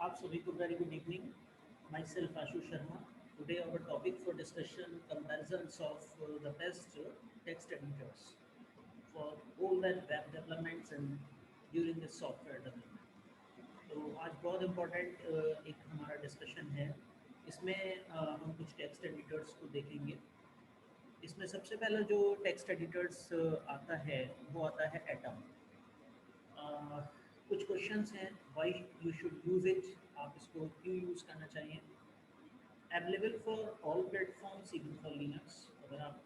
आप सभी को very good evening. Myself Ashu Sharma. Today our topic for discussion comparisons of the best text editors for all that web developments and during the software development. तो आज बहुत important एक हमारा discussion है. इसमें हम कुछ टेक्स्ट एडिटर्स को देखेंगे. इसमें सबसे पहला जो टेक्स्ट एडिटर्स आता है वो आता है एटम. कुछ क्वेश्चंस हैं, why you should use it, आप इसको क्यों यूज़ करना चाहिए. Available for all platforms even for Linux. अगर आप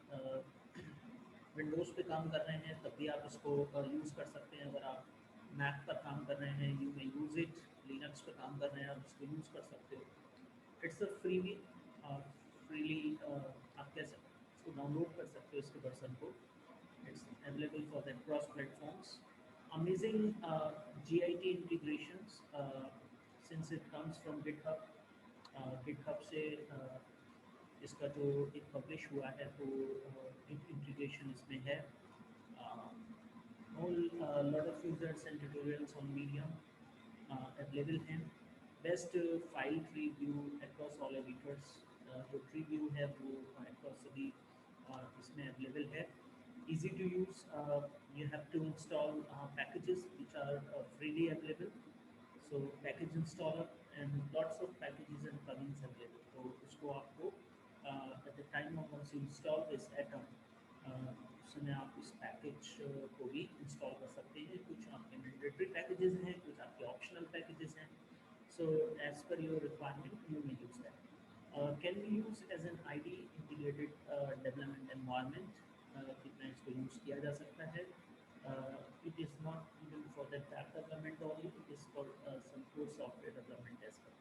विंडोज़ पे काम कर रहे हैं तब भी आप इसको यूज़ कर सकते हैं. अगर आप मैक पर काम कर रहे हैं you may use it. Linux पे काम कर रहे हैं आप इसको यूज़ कर सकते हो. इट्स अ फ्री फ्रीली आप कैसे इसको डाउनलोड कर सकते हो इसके वर्जन को. It's available for the cross platforms. Amazing GIT integrations since it comes from GitHub. GitHub से इसका जो एक पब्लिश हुआ है तो इंटीग्रेशन इसमें है. All lot of users and tutorials on Medium available हैं. Best file tree view across all editors. जो tree view है वो across सभी इसमें available है. Easy to use. You have to install packages which are freely available. So package installer and lots of packages and plugins available. तो उसको आपको at the time of once you install this Atom, उसमें आप इस package को भी install कर सकते हैं. कुछ आपके मैंडेटरी पैकेजेस हैं, कुछ आपके ऑप्शनल पैकेजेस हैं. So as per your requirement, you may use that. Can be used as an ID integrated development environment. कितना इसको यूज़ किया जा सकता है. It is not even for the web development only. It is for some core software development as well.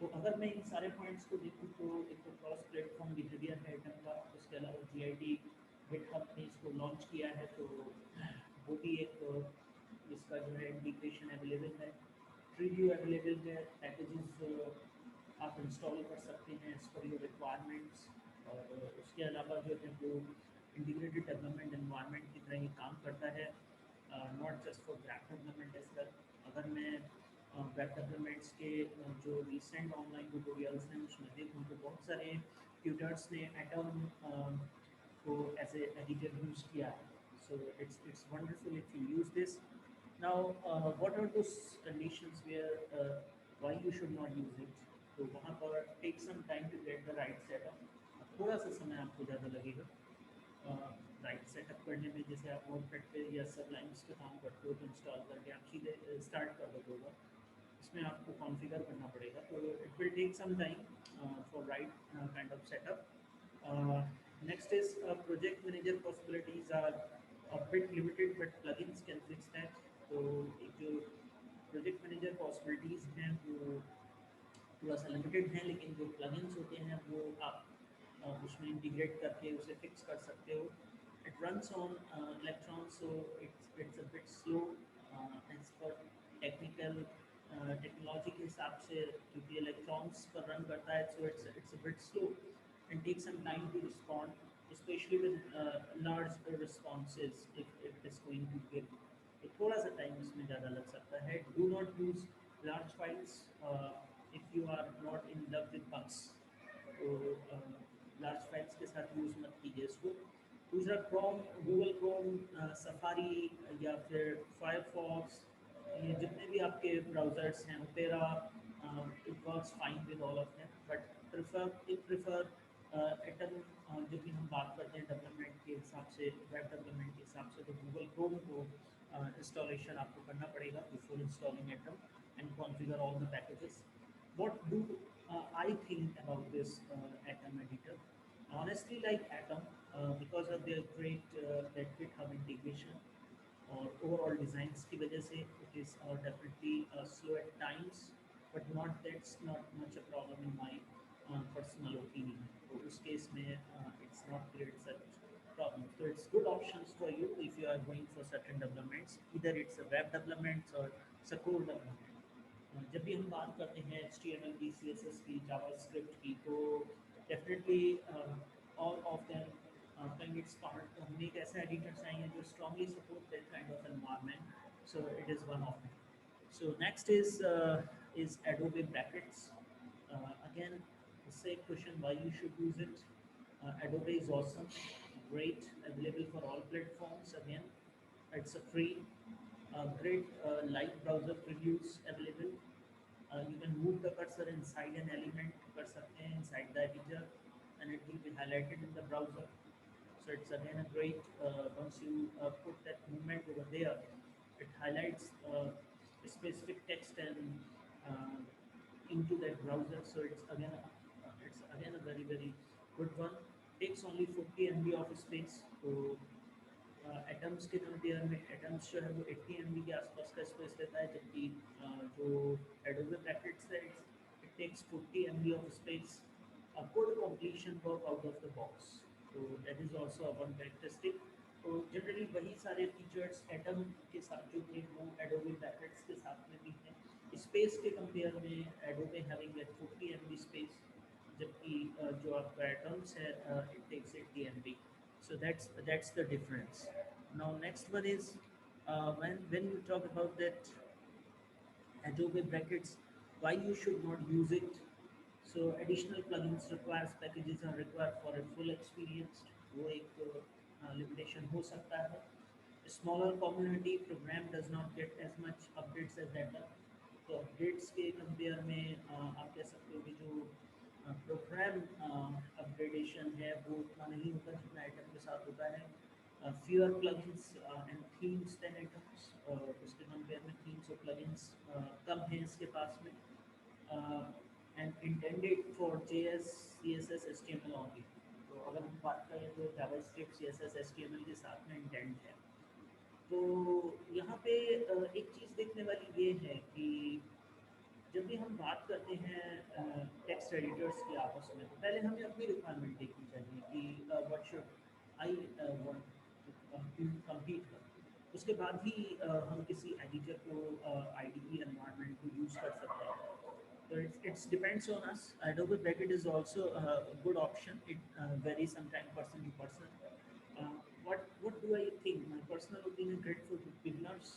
तो अगर मैं इन सारे पॉइंट्स को देखूँ तो एक तो क्रॉस प्लेटफॉर्म बिहेवियर है एटम का. उसके अलावा GIT GitHub ने इसको लॉन्च किया है तो वो भी एक इसका जो है इंटीग्रेशन अवेलेबल है. प्रीव्यू अवेलेबल है. पैकेजेस आप इंस्टॉल कर सकते हैं एज पर योर रिक्वायरमेंट्स. और उसके अलावा जो है वो इंटीग्रेटेड डेवलपमेंट एनवायरनमेंट की तरह ही काम करता है. Not just for web development as well. अगर मैं वेब डेवलपमेंट्स के जो रिसेंट ऑनलाइन ट्यूटोरियल्स हैं उसमें देखूँ तो बहुत सारे ट्यूटर्स ने एटम को एज ए एडिटर यूज़ किया है. So it's wonderful if you use this. Now what are those conditions where why you should not use it. तो वहाँ पर take some time to get the right setup. थोड़ा सा समय आपको ज़्यादा लगेगा राइट सेटअप करने में. जैसे आप नोटपैड पे या सबलाइम्स पे काम करते हो तो इंस्टॉल करके आप सीधे स्टार्ट कर दोगे होगा. इसमें आपको कॉन्फ़िगर करना पड़ेगा. तो it will take some time for right kind of setup. Next is project manager possibilities are a bit limited but plugins can fix that. तो एक जो प्रोजेक्ट मैनेजर पॉसिबिलिटीज़ हैं वो थोड़ा सा लिमिटेड हैं, लेकिन जो प्लगइन्स होते हैं वो आप उसमें इंटीग्रेट करके उसे फिक्स कर सकते हो. It runs on electron so it's a bit slow as per technical technology के हिसाब से, क्योंकि इलेक्ट्रॉन्स पर रन करता है. So it's a bit slow and take some time to respond, especially with large responses. If it is going to give तो थोड़ा सा टाइम इसमें ज़्यादा लग सकता है. Do not use large files if you are not in love with bugs. तो large files के साथ यूज़ मत कीजिए इसको. दूसरा क्रोम, गूगल क्रोम, सफारी या फिर फायरफॉक्स, ये जितने भी आपके ब्राउज़र्स हैं, opera, it works fine with all of them. But prefer atom. जब भी हम बात करते हैं डेवलपमेंट के हिसाब से, वेब डेवलपमेंट के हिसाब से, तो गूगल क्रोम को इंस्टॉलेशन आपको करना पड़ेगा before installing atom and configure all the packages. What do I think about this Atom editor? Honestly, like Atom, because of their great that GitHub integration और overall designs की वजह से it is definitely slow at times, but not that's not much a problem in my personal opinion. तो उस case में it's not create such problem. So it's good options for you if you are going for certain developments. Either it's a web development or it's a core development. जब भी हम बात करते हैं HTML की, CSS की, JavaScript की, तो definitely all of them can get start. तो हमें एक ऐसा एडिटर चाहिए जो strongly support that kind of environment. So it is one of them. So next is is Adobe Brackets. Again, the same question why you should use it. Adobe is awesome, great, available for all platforms. Again, it's a free, great light browser previews available. You can move the cursor inside an element कर सकते हैं inside the editor and it will be highlighted in the browser. So it's again a great, once you put that movement over there, it highlights specific text and uh, into that browser. So it's again a very very good one. Takes only 40 MB of space. So atoms के compare में atoms जो है वो 80 MB के आसपास का space लेता है, जबकि जो एडोबे पैकेट्स है it takes 40 MB of space. Good completion work out of the box. तो that is also a one characteristic. तो जनरली वही सारे फीचर्स एटम के साथ जो थे वो एडोबे पैकेट्स के साथ में भी हैं. स्पेस के कंपेयर में Adobe having that 40 MB space, जबकि जो आपका एटम्स है it takes 80 MB. So that's the difference. Now next one is when you talk about that Adobe brackets, why you should not use it. So additional plugins requires packages are required for a full experience. वो एक limitation हो सकता है. A smaller community program does not get as much updates as data. तो updates के compare में आप कह सकते हो कि जो प्रोग्राम अपग्रेडेशन है वो उतना नहीं होता जितना आइटम के साथ होता है. Fewer plugins and themes than items. उसके कंपेयर में themes और plugins कम हैं इसके पास में. And intended for JS, CSS, HTML only. तो अगर हम बात करें तो JavaScript, CSS, HTML के साथ में इंटेंट है. तो यहाँ पे एक चीज़ देखने वाली ये है कि जब भी हम बात करते हैं टेक्स्ट एडिटर्स की आपस में, तो पहले हमें अपनी रिक्वायरमेंट देखनी चाहिए कि what should I want to complete कर. उसके बाद ही हम किसी एडिटर को IDE एनवायरनमेंट को यूज़ कर सकते हैं. So it depends on us. Adobe Bracket is also a good option. It varies sometimes person to person. Uh, what do I think? My personal opinion, great for beginners.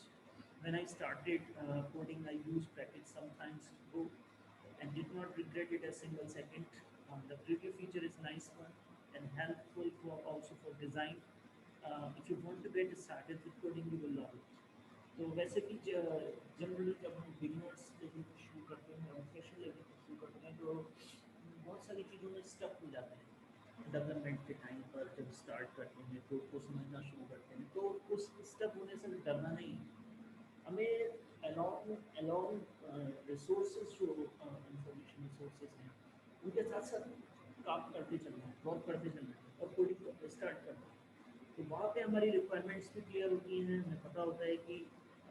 When I started coding, I used Bracket sometimes ago and did not regret it a single second. The preview feature is nice one and helpful for also for design. If you want to get started with coding, you will love it. तो वैसे भी generally जब हम beginners level पर शुरू करते हैं और प्रोफेशनल लेवल पर शुरू करते हैं तो बहुत सारी चीज़ों में स्टक हो जाते हैं डेवलपमेंट के टाइम पर. जब स्टार्ट करते हैं तो उसको समझना शुरू करते हैं, तो उस स्टक होने से डरना नहीं. हमें अलॉन्ग रिसोर्सेज जो इंफॉर्मेशन रिसोर्सेज हैं उनके साथ साथ काम करते चलना है, वर्क करते चलना है और कोडिंग स्टार्ट करना है. तो वहाँ पे हमारी रिक्वायरमेंट्स भी क्लियर होती हैं. हमें पता होता है कि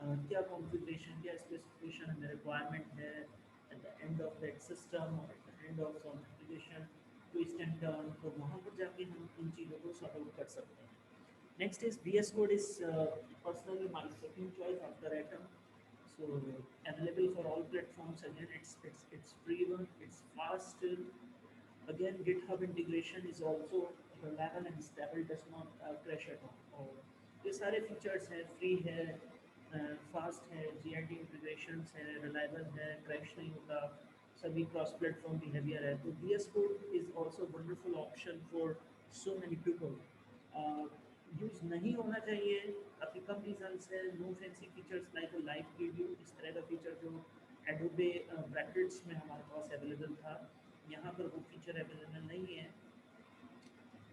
क्या कॉन्फ़िगरेशन, क्या स्पेसिफिकेशन हमें रिक्वायरमेंट है at the end of that system और at the end of some application twist and turn. तो वहाँ पर जाके हम इन चीज़ों को सॉर्ट आउट कर सकते हैं. Next is VS Code is personally my second choice after Atom. So available for all platforms. Again, it's free one, it's fast. Again, GitHub integration is also reliable and stable, does not crash at all. और ये सारे features हैं, free है, fast है, GIT integrations है, reliable है, crash नहीं होता, सभी क्रॉस प्लेटफॉर्म बिहेवियर है. तो VS Code is also wonderful option for so many people. Use नहीं होना चाहिए, काफ़ी कम रीजंस है. No fancy features like live preview, इस तरह का फीचर जो एडोबे ब्रैकेट्स में हमारे पास अवेलेबल था, यहाँ पर वो फीचर अवेलेबल नहीं है.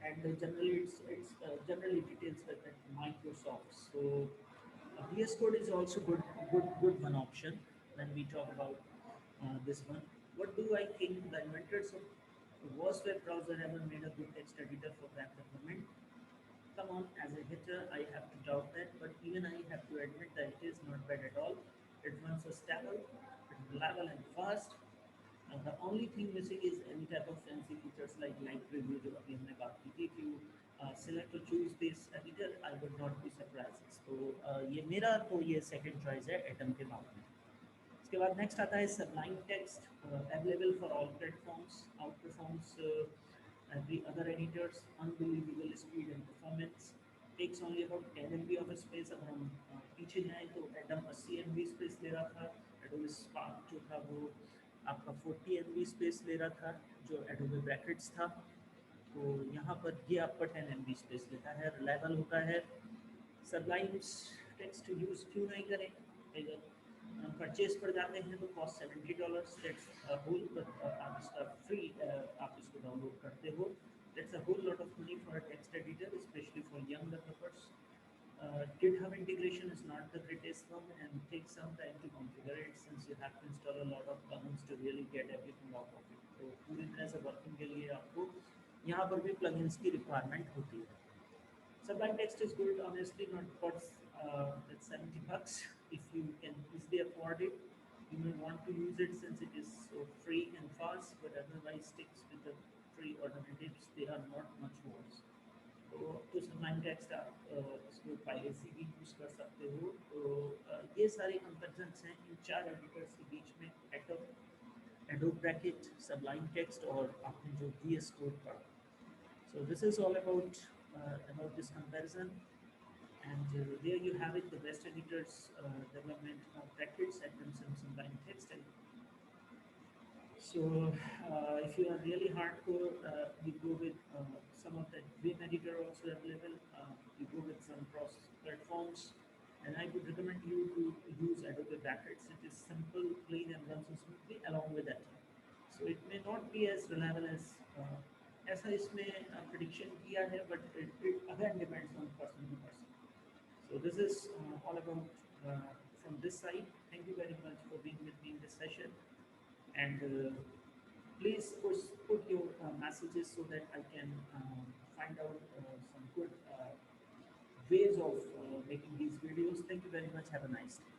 And generally it's generally details like that Microsoft. So VS Code is also good one option when we talk about this one. What do I think? The inventors of the worst web browser ever made a good text editor for web development. Come on, as a hitter, I have to doubt that, but even I have to admit that it is not bad at all. It runs a stable, it's reliable and fast. The only thing missing is any type of fancy features like live preview जो अभी हमने बात की थी. If you select or choose this editor, I would not be surprised. तो ये मेरा तो ये second choice है Atom के बाद में. इसके बाद next आता है Sublime Text, available for all platforms, outperforms every other editors, unbelievable speed and performance. Takes only about 10 MB of space. अगर हम पीछे जाएँ तो Atom 80 MB स्पेस ले रहा था, एडोबी स्पार्क जो था वो आपका 40 MB स्पेस ले रहा था, जो एडोबी ब्रैकेट्स था। तो यहाँ पर ये आपका 10 MB स्पेस लेता है, रिलायबल होता है। सबलाइम्स टेक्स्ट यूज़ क्यों नहीं करें? अगर परचेज पर जाते हैं तो कॉस्ट $70, दैट्स होल, बट आप इसका फ्री आप इसको डाउनलोड करते हो। That's a whole lot of money for a text editor, specially for young developers. GitHub integration is not the greatest one and takes some time to configure it, since you have to install a lot of plugins to really get everything out of it. तो पूरी तरह से working के लिए आपको यहाँ पर भी plugins की requirement होती है. Sublime Text is good, honestly, not for that's $70 if you can easily afford it. You may want to use it since it is so free and fast, but otherwise sticks with the free alternatives. They are not much worse. तो sublime text आप इसको piracy भी use कर सकते हो. तो ये सारे कंपेरिजन्स हैं इन चार एडिटर्स के बीच में, एडोब ब्रैकेट, सब्लाइम टेक्स्ट और आपने जो VS कोड पढ़ा. So this is all about this comparison, and there you have it, the best editors development of brackets that consume Sublime Text. And so if you are really hardcore, you go with some of the Vim editor also available. You go with some cross platforms, and I would recommend you to use Adobe Brackets. It is simple, clean, and runs smoothly along with that. So it may not be as reliable as ऐसा इसमें prediction किया है, but it again depends on person to person. So this is all about from this side. Thank you very much for being with me in this session, and please put your messages so that I can find out some good ways of making these videos. Thank you very much. Have a nice day.